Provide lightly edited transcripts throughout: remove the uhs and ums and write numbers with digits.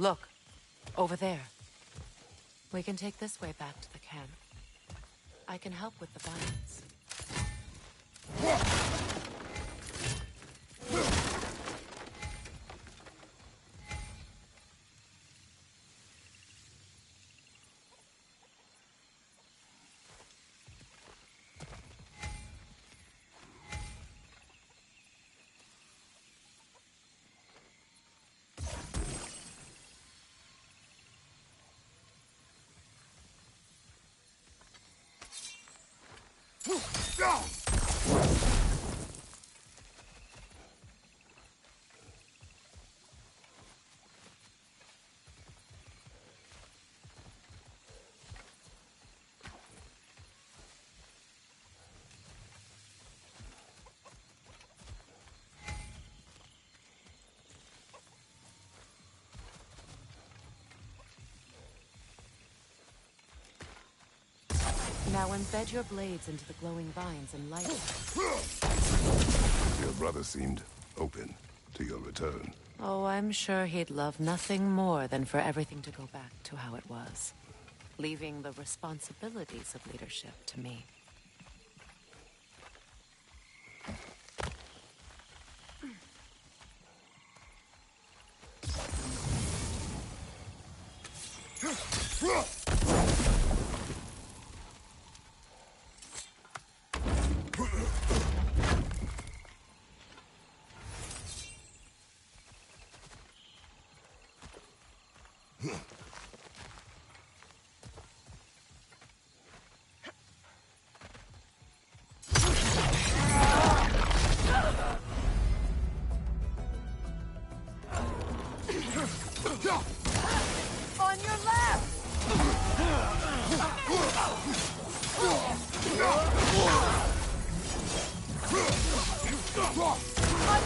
Look, over there. We can take this way back to the camp. I can help with the vines. Now embed your blades into the glowing vines and light it. Your brother seemed open to your return. Oh, I'm sure he'd love nothing more than for everything to go back to how it was, leaving the responsibilities of leadership to me. On your left! On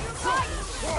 your right!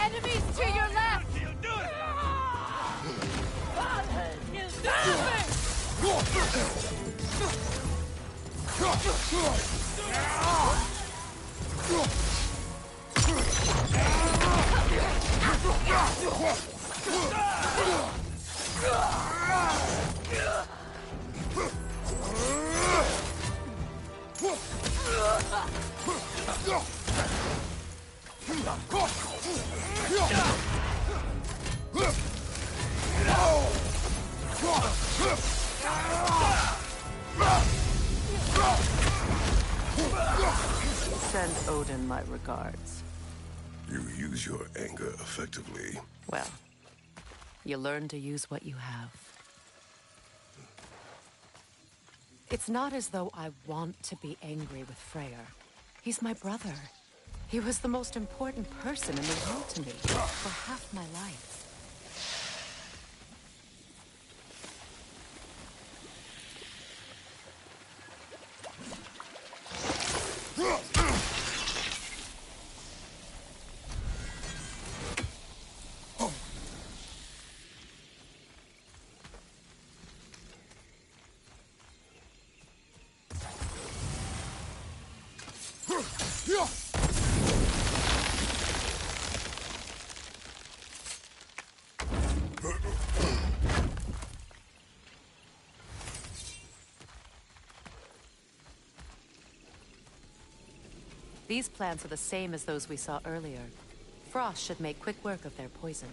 Enemies to your left! Send Odin my regards. You use your anger effectively. Well, you learn to use what you have. It's not as though I want to be angry with Freyr. He's my brother. He was the most important person in the world to me for half my life. These plants are the same as those we saw earlier. Frost should make quick work of their poison.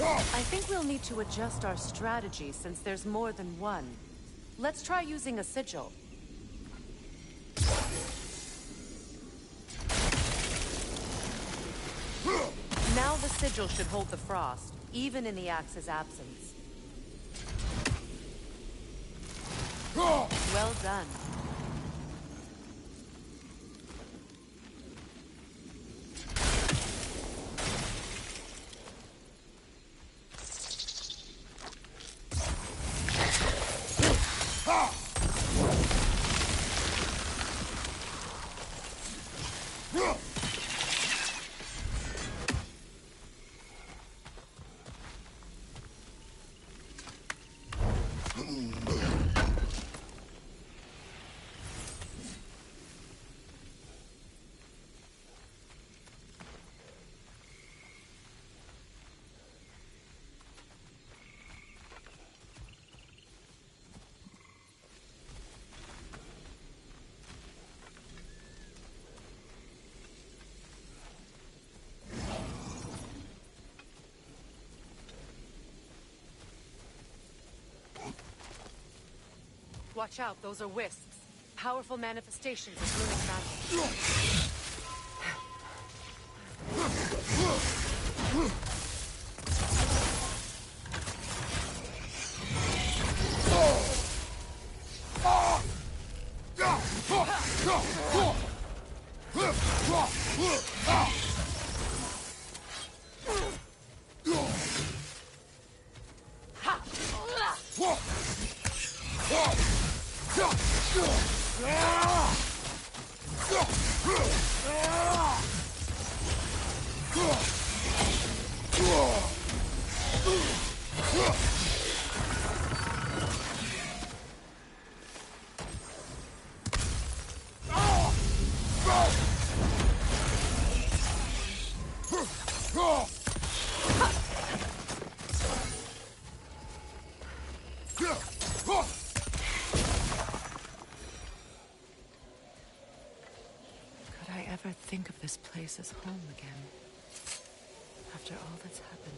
I think we'll need to adjust our strategy since there's more than one. Let's try using a sigil. Now the sigil should hold the frost, even in the axe's absence. Well done. Watch out, those are wisps. Powerful manifestations of runic magic. Ever think of this place as home again, after all that's happened?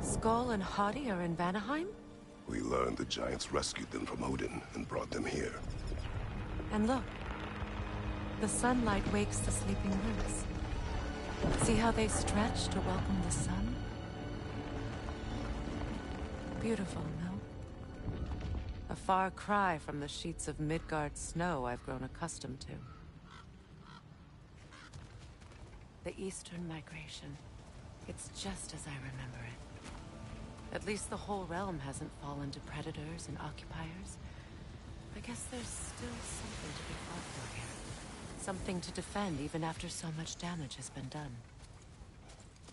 Skull and Hadi are in Vanaheim? We learned the giants rescued them from Odin and brought them here. And look, the sunlight wakes the sleeping roots. See how they stretch to welcome the sun? Beautiful, no? A far cry from the sheets of Midgard snow I've grown accustomed to. The Eastern Migration. It's just as I remember it. At least the whole realm hasn't fallen to predators and occupiers. I guess there's still something to be fought for here. Something to defend even after so much damage has been done.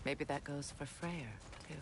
Maybe that goes for Freyr, too.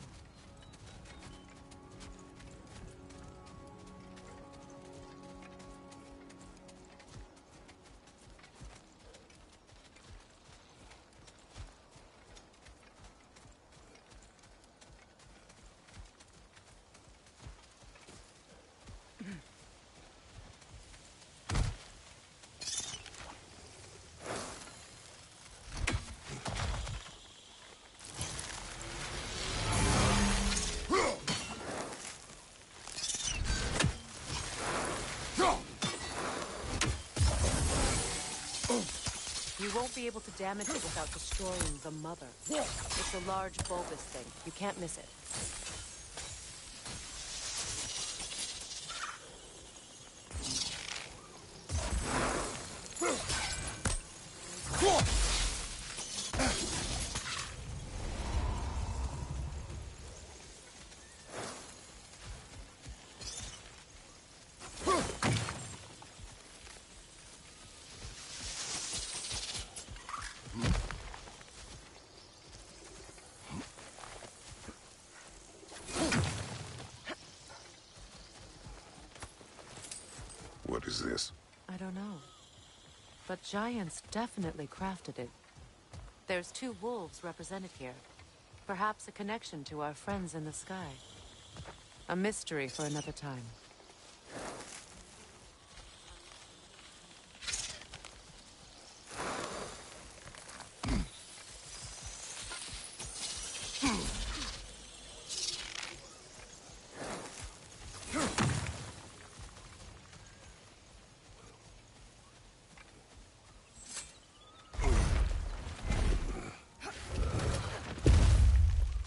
You won't be able to damage it without destroying the mother. It's a large bulbous thing. You can't miss it. I don't know. But giants definitely crafted it. There's two wolves represented here. Perhaps a connection to our friends in the sky. A mystery for another time.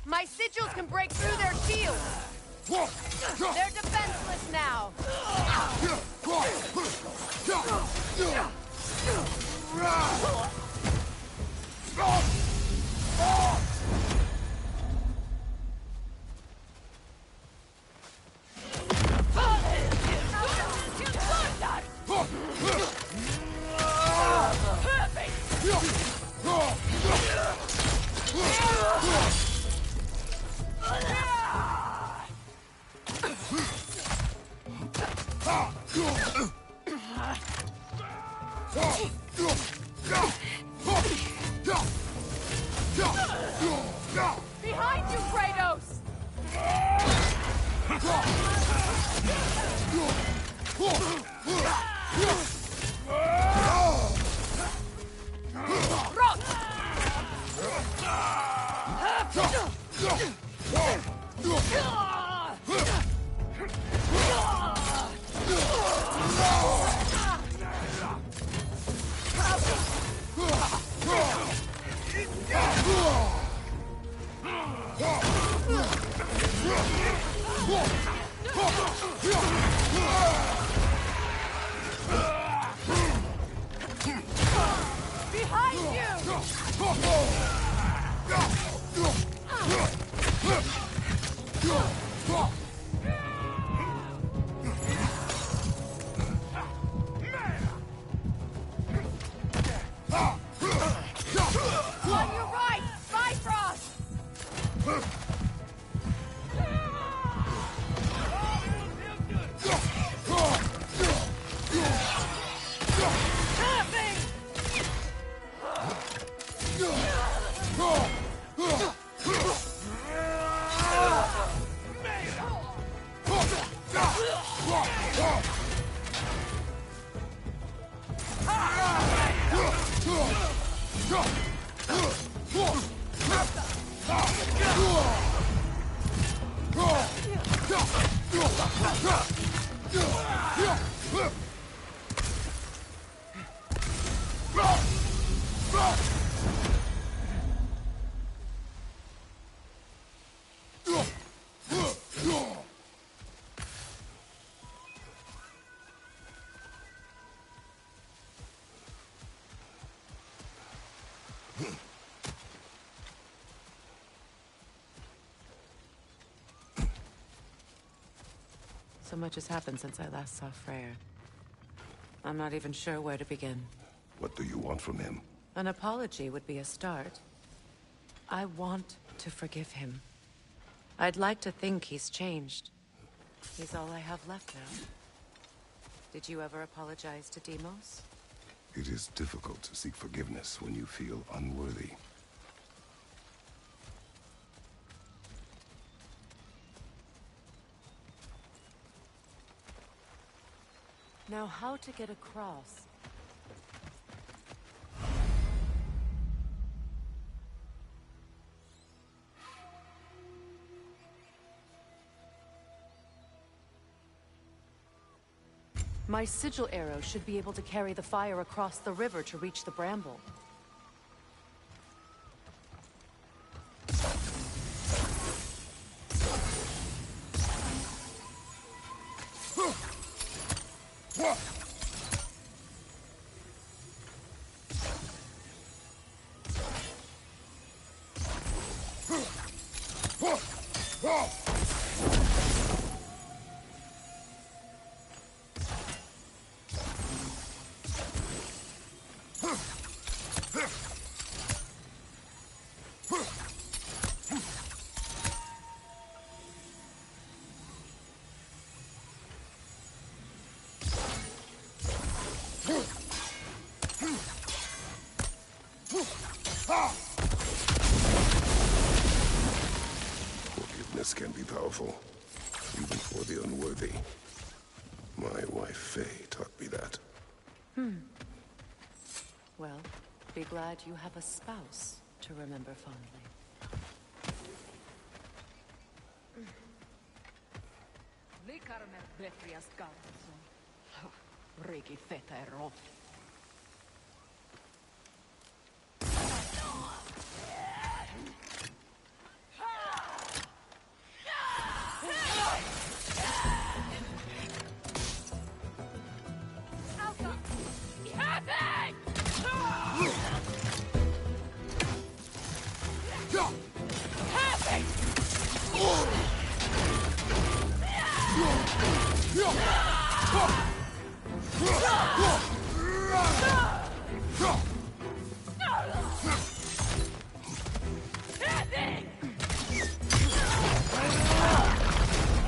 My sigils can break through their shields! They're defenseless now! Behind you, Kratos! Behind you! On your right! Bifrost! So much has happened since I last saw Freyr. I'm not even sure where to begin. What do you want from him? An apology would be a start. I want to forgive him. I'd like to think he's changed. He's all I have left now. Did you ever apologize to Deimos? It is difficult to seek forgiveness when you feel unworthy. Now, how to get across? My sigil arrow should be able to carry the fire across the river to reach the bramble. powerful, even for the unworthy. My wife Faye taught me that. Well, be glad you have a spouse to remember fondly.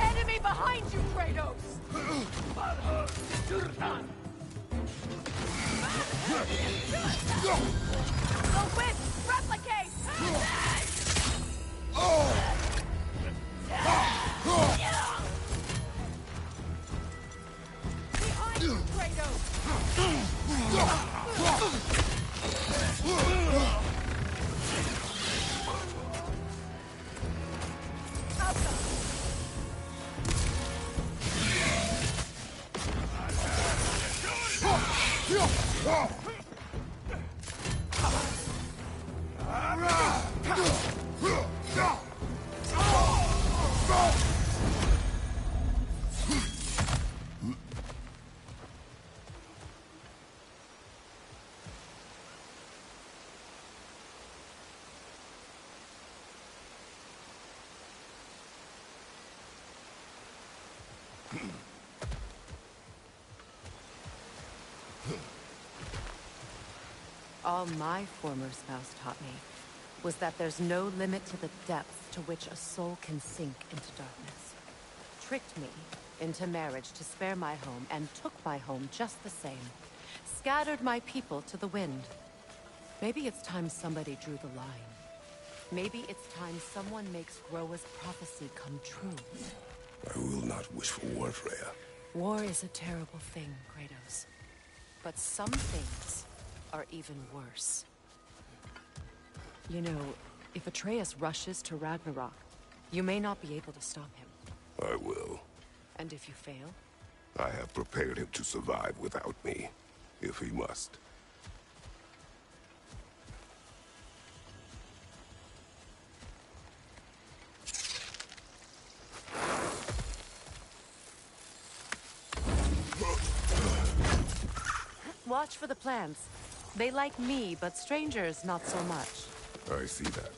Enemy behind you, Kratos! The whip! Replicate! Behind you, Kratos! All my former spouse taught me was that there's no limit to the depth to which a soul can sink into darkness. Tricked me into marriage to spare my home and took my home just the same. Scattered my people to the wind. Maybe it's time somebody drew the line. Maybe it's time someone makes Groa's prophecy come true. I will not wish for war, Freya. War is a terrible thing, Kratos. But some things are even worse. You know, if Atreus rushes to Ragnarok, you may not be able to stop him. I will. And if you fail? I have prepared him to survive without me, if he must. Watch for the plants. They like me, but strangers not so much. I see that.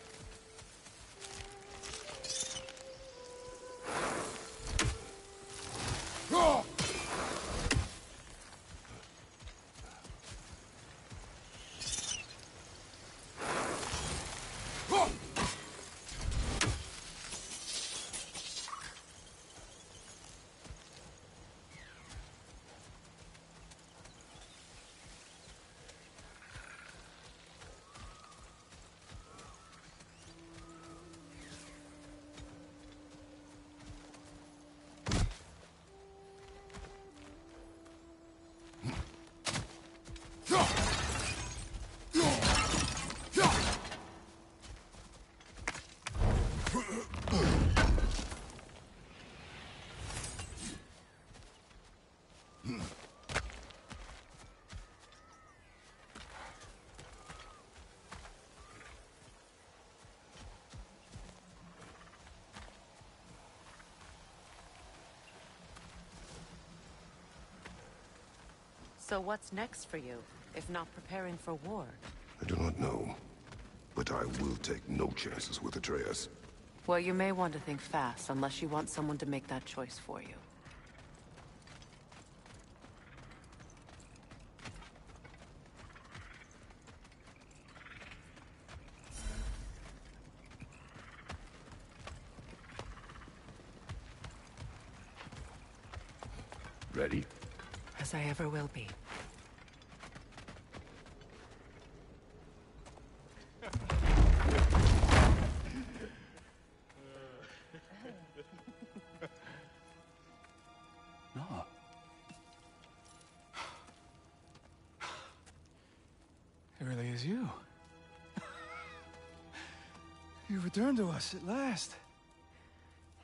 So what's next for you, if not preparing for war? I do not know, but I will take no chances with Atreus. Well, you may want to think fast, unless you want someone to make that choice for you. Ready? As I ever will be. is you. You returned to us at last.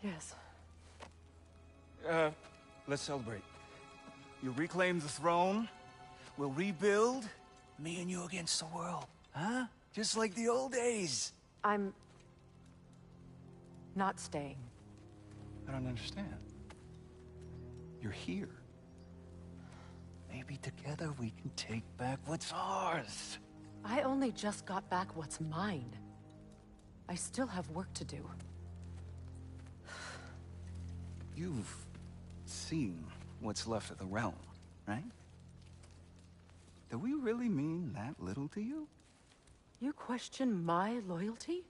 Yes. Let's celebrate. You reclaim the throne. We'll rebuild. Me and you against the world. Huh? Just like the old days. I'm... not staying. I don't understand. You're here. Maybe together we can take back what's ours. I only just got back what's mine. I still have work to do. You've seen what's left of the realm, right? Do we really mean that little to you? You question my loyalty?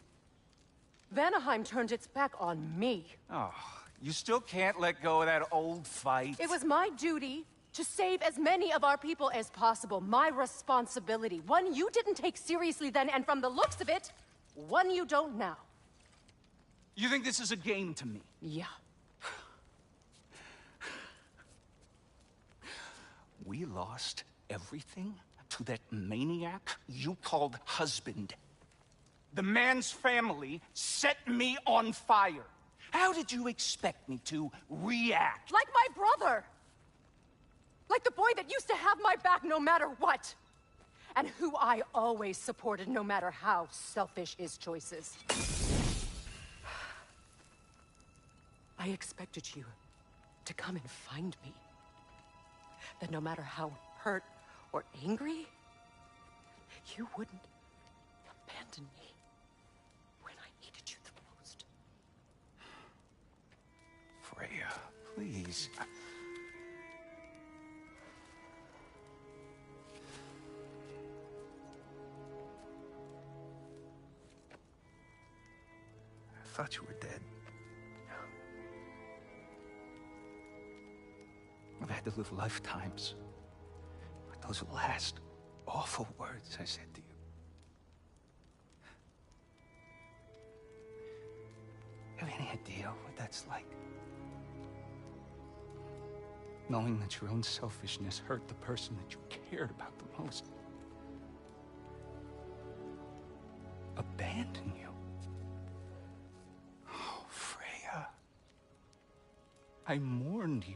Vanaheim turned its back on me. Oh, you still can't let go of that old fight? It was my duty to save as many of our people as possible. My responsibility. One you didn't take seriously then, and from the looks of it, one you don't now. You think this is a game to me? Yeah. We lost everything to that maniac you called husband. The man's family set me on fire. How did you expect me to react? Like my brother! Like the boy that used to have my back no matter what! And who I always supported no matter how selfish his choices. I expected you to come and find me. That no matter how hurt or angry, you wouldn't abandon me when I needed you the most. Freya, please. I thought you were dead. I've had to live lifetimes with those last awful words I said to you. You have any idea what that's like? Knowing that your own selfishness hurt the person that you cared about the most. Abandon you. Oh, Freya. I mourned you.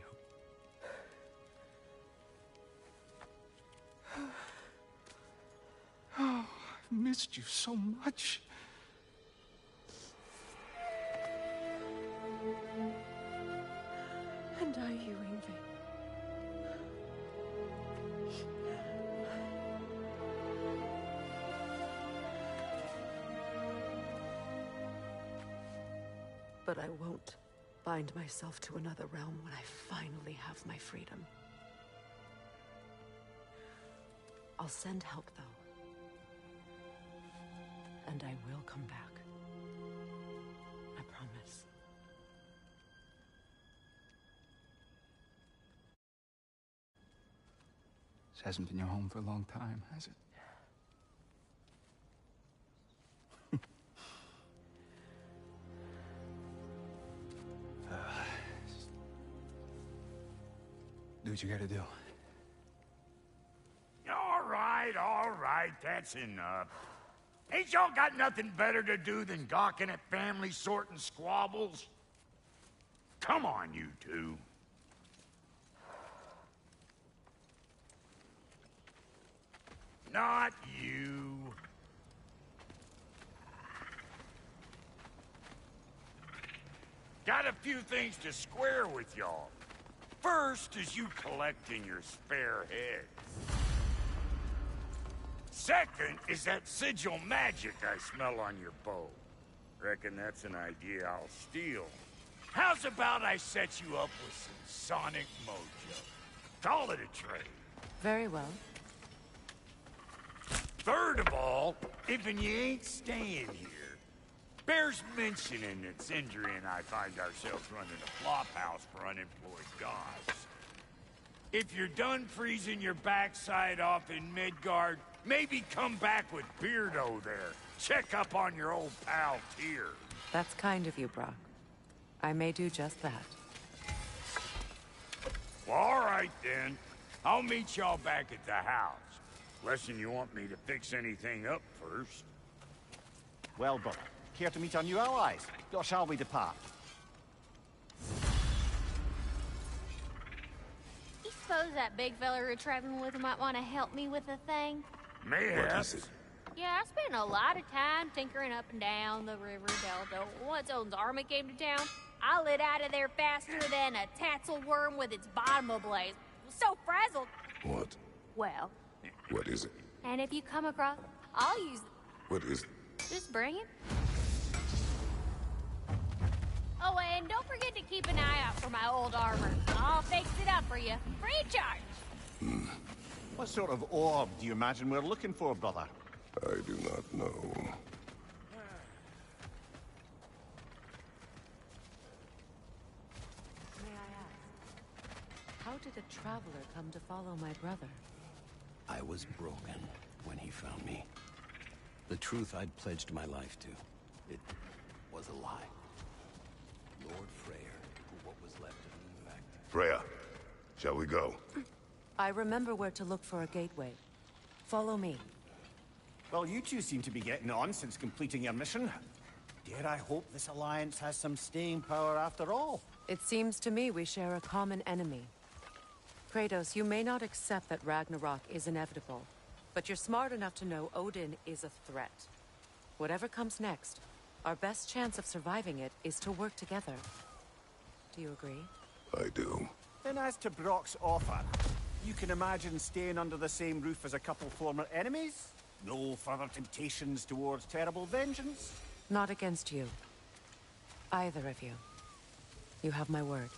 Oh, I've missed you so much. And I you, Yngvi. But I won't bind myself to another realm when I finally have my freedom. I'll send help, though. And I will come back. I promise. This hasn't been your home for a long time, has it? Do what you gotta do. All right, that's enough. Ain't y'all got nothing better to do than gawking at family sorting squabbles? Come on, you two. Not you. Got a few things to square with y'all. First is you collecting your spare heads. Second is that sigil magic I smell on your bow. Reckon that's an idea I'll steal. How's about I set you up with some sonic mojo? Call it a trade. Very well. Third of all, if you ain't staying here, bears mentioning that Sindri and I find ourselves running a flop house for unemployed gods. If you're done freezing your backside off in Midgard, maybe come back with Beardo there. Check up on your old pal Tyr. That's kind of you, Brock. I may do just that. Well, all right then. I'll meet y'all back at the house. Unless you want me to fix anything up first. Well, brother, care to meet our new allies? Or shall we depart? You suppose that big fella we're traveling with might want to help me with a thing? Mayhap. What is it? Yeah, I spent a lot of time tinkering up and down the river delta. Once Odin's army came to town, I lit out of there faster than a tassel worm with its bottom ablaze. So frazzled. What? Well, What is it? and if you come across, I'll use. What is it? Just bring it. Oh, and don't forget to keep an eye out for my old armor. I'll fix it up for you, free of charge. What sort of orb do you imagine we're looking for, brother? I do not know. May I ask, how did a traveler come to follow my brother? I was broken when he found me. The truth I'd pledged my life to, it was a lie. Lord Freyr, for what was left of me back. Freya, shall we go? I remember where to look for a gateway. Follow me. Well, you two seem to be getting on since completing your mission. Dare I hope this alliance has some staying power after all? It seems to me we share a common enemy. Kratos, you may not accept that Ragnarok is inevitable, but you're smart enough to know Odin is a threat. Whatever comes next, our best chance of surviving it is to work together. Do you agree? I do. Then as to Brock's offer, you can imagine staying under the same roof as a couple former enemies? No further temptations towards terrible vengeance? Not against you. Either of you. You have my word.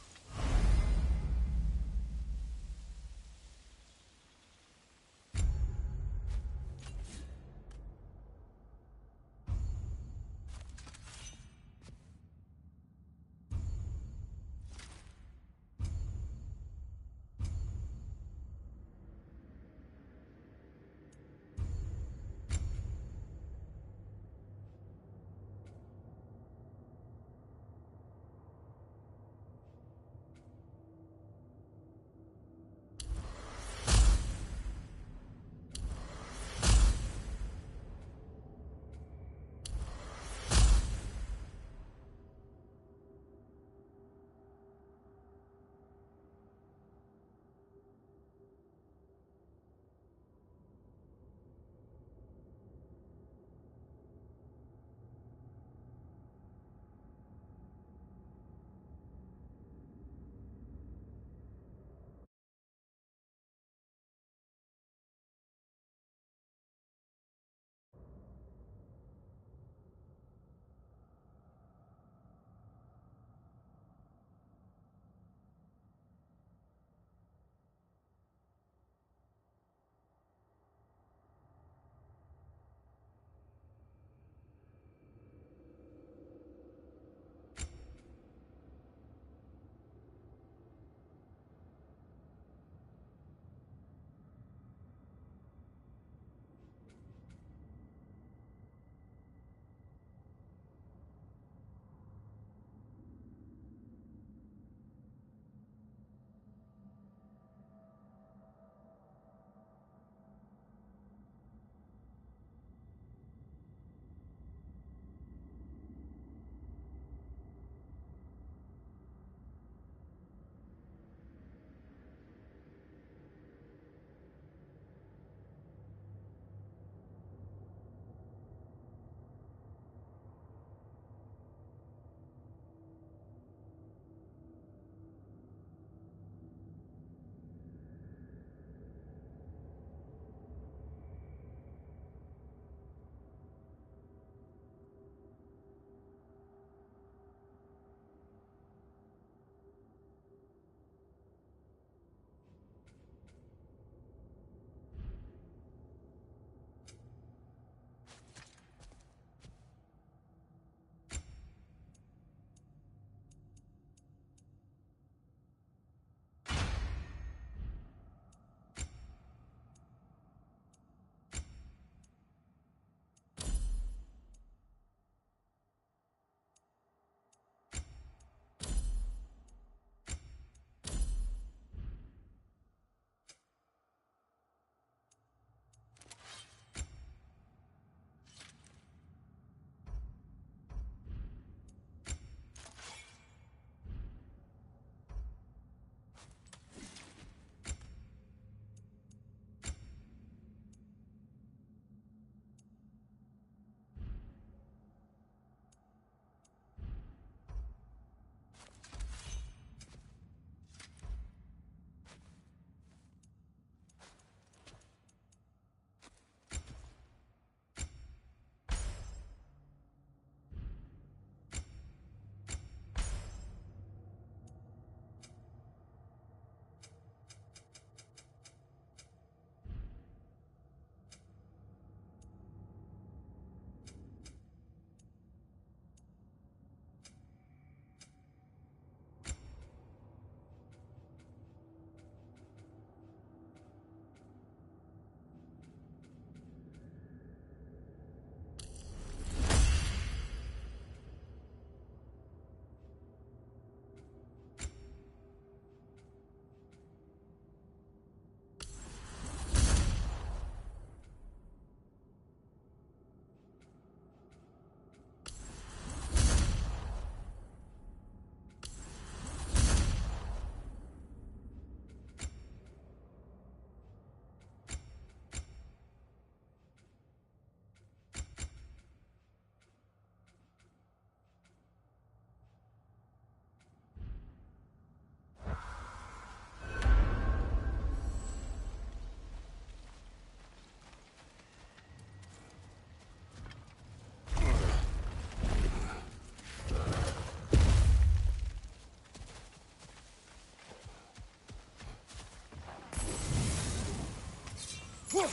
This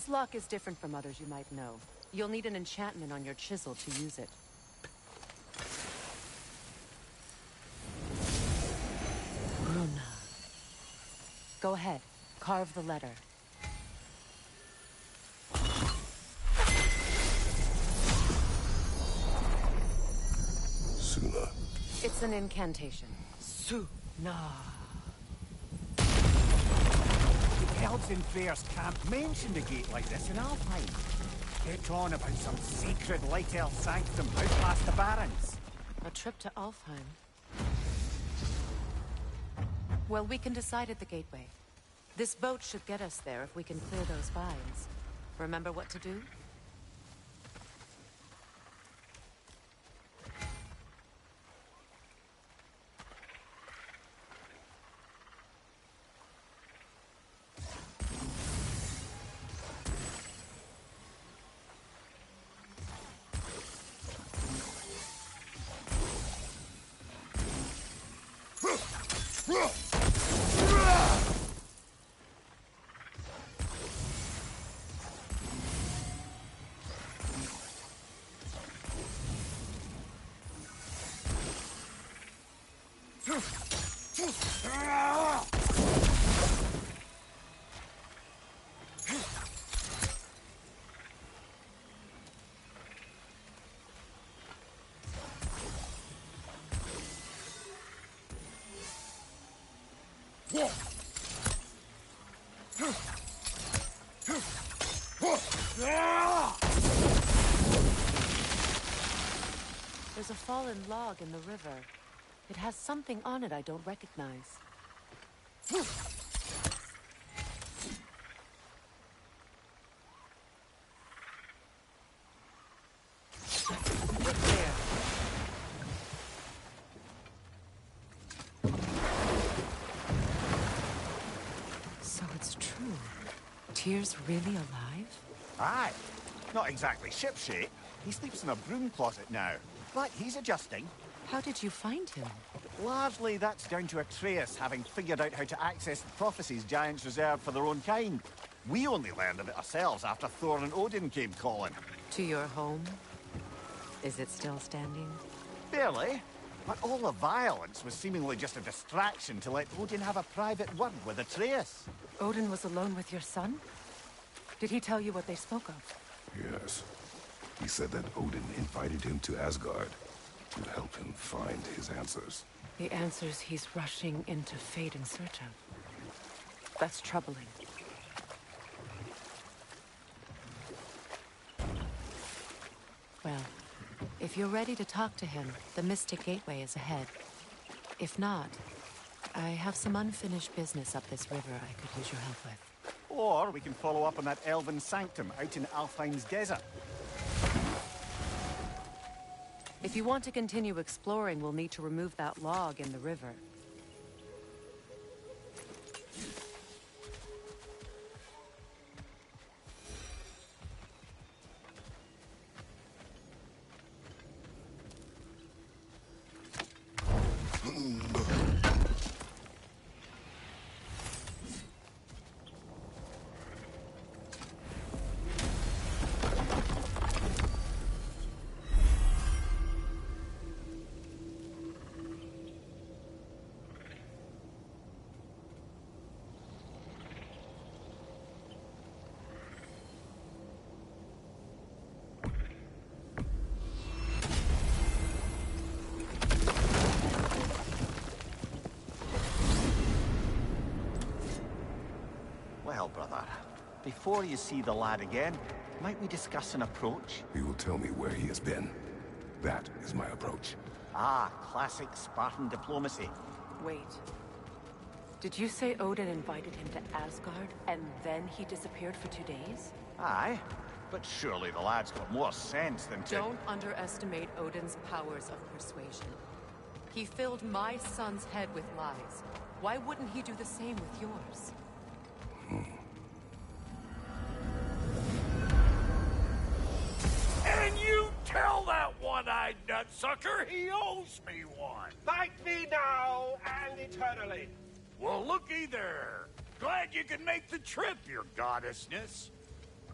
lock is different from others you might know. You'll need an enchantment on your chisel to use it. Runa. Go ahead. Carve the letter. Suna. It's an incantation. Suna. The elves in Freyr's camp mentioned a gate like this in Alfheim. Get on about some secret light elf sanctum out past the Barrens. A trip to Alfheim. Well, we can decide at the gateway. This boat should get us there if we can clear those vines. Remember what to do? There's a fallen log in the river. It has something on it I don't recognize. Look there. So it's true. Tyr's really alive? Aye. Not exactly shipshape. He sleeps in a broom closet now. But he's adjusting. How did you find him? Largely, that's down to Atreus having figured out how to access the prophecies giants reserved for their own kind. We only learned of it ourselves after Thor and Odin came calling. To your home? Is it still standing? Barely. But all the violence was seemingly just a distraction to let Odin have a private word with Atreus. Odin was alone with your son? Did he tell you what they spoke of? Yes. He said that Odin invited him to Asgard to help him find his answers. The answers he's rushing into fate in search of. That's troubling. Well, if you're ready to talk to him, the Mystic Gateway is ahead. If not, I have some unfinished business up this river I could use your help with. Or we can follow up on that elven sanctum out in Alfheim's desert. If you want to continue exploring, we'll need to remove that log in the river. Well, brother, before you see the lad again, might we discuss an approach? He will tell me where he has been. That is my approach. Ah, classic Spartan diplomacy. Wait. Did you say Odin invited him to Asgard, and then he disappeared for 2 days? Aye. But surely the lad's got more sense than to... Don't underestimate Odin's powers of persuasion. He filled my son's head with lies. Why wouldn't he do the same with yours? And you tell that one-eyed nutsucker he owes me one. Fight me now and eternally. Well, looky there. Glad you could make the trip, your goddessness.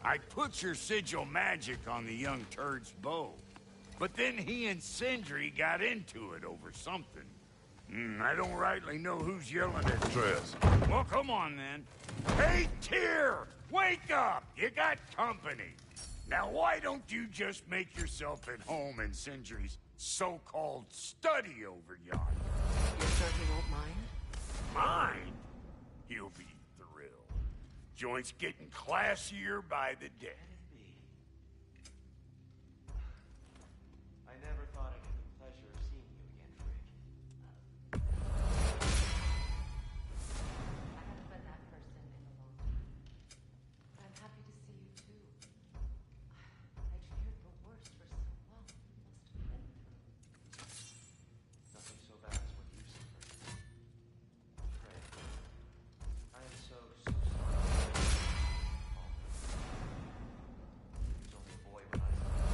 I put your sigil magic on the young turd's bow. But then he and Sindri got into it over something. I don't rightly know who's yelling at Tres. Well, come on, then. Hey, Tyr! Wake up! You got company. Now, why don't you just make yourself at home in Sindri's so-called study over yonder? You're sure he won't mind? Mine? He'll be thrilled. Joint's getting classier by the day. I never thought I'd get the pleasure of seeing you again, Frick. I haven't been that person in a long time. I'm happy to see you too. I'd feared the worst for so long. You must have been through. Nothing so bad as what you suffered. Frick, I am so sorry. He was only a boy when I saw him.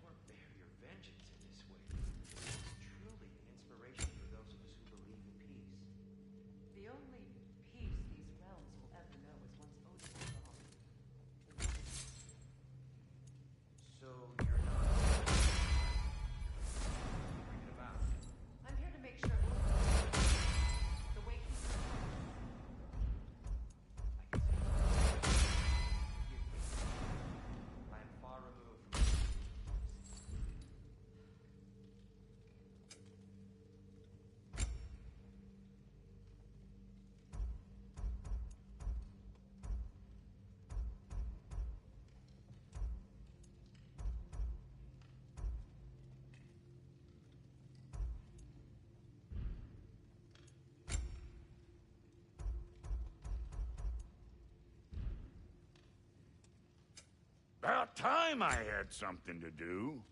Or bear your vengeance in this way. It's truly an inspiration for those of us who believe in peace. The only peace these realms will ever know is once Odin is gone. So you're not bring it about. I'm here to make sure Odin is the way he survives. I can see that. Forgive me. I am far removed from About time I had something to do.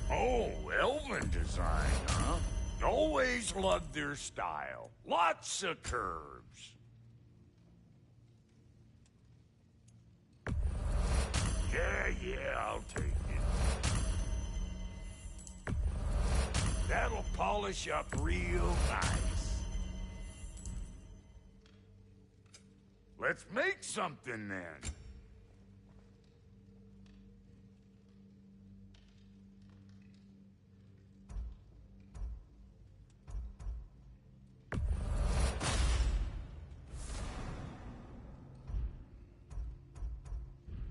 Oh, Elven design, huh? Always loved their style. Lots of curves. Yeah, I'll take it. That'll polish up real nice. Let's make something then.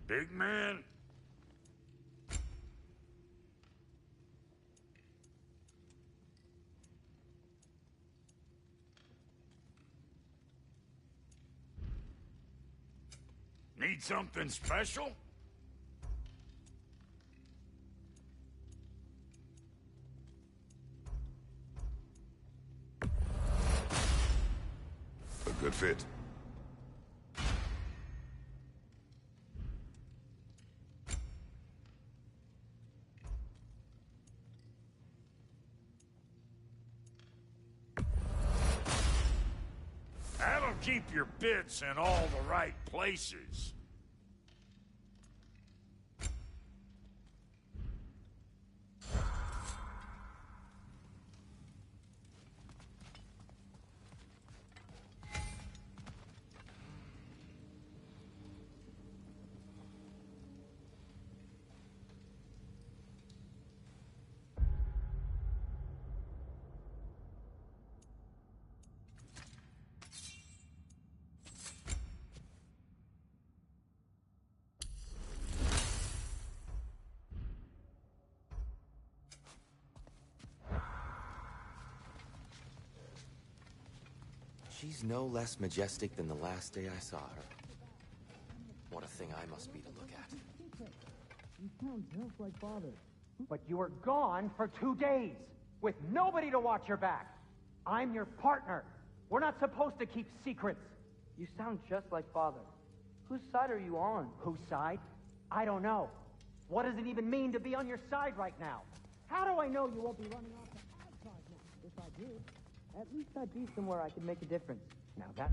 Big man. Need something special? A good fit. That'll keep your bits in all the right places. She's no less majestic than the last day I saw her. What a thing I must be to look at. You sound just like Father. But you were gone for 2 days, with nobody to watch your back. I'm your partner. We're not supposed to keep secrets. You sound just like Father. Whose side are you on? Whose side? I don't know. What does it even mean to be on your side right now? How do I know you won't be running off to Asgard now? If I did, at least I'd be somewhere I could make a difference. Now that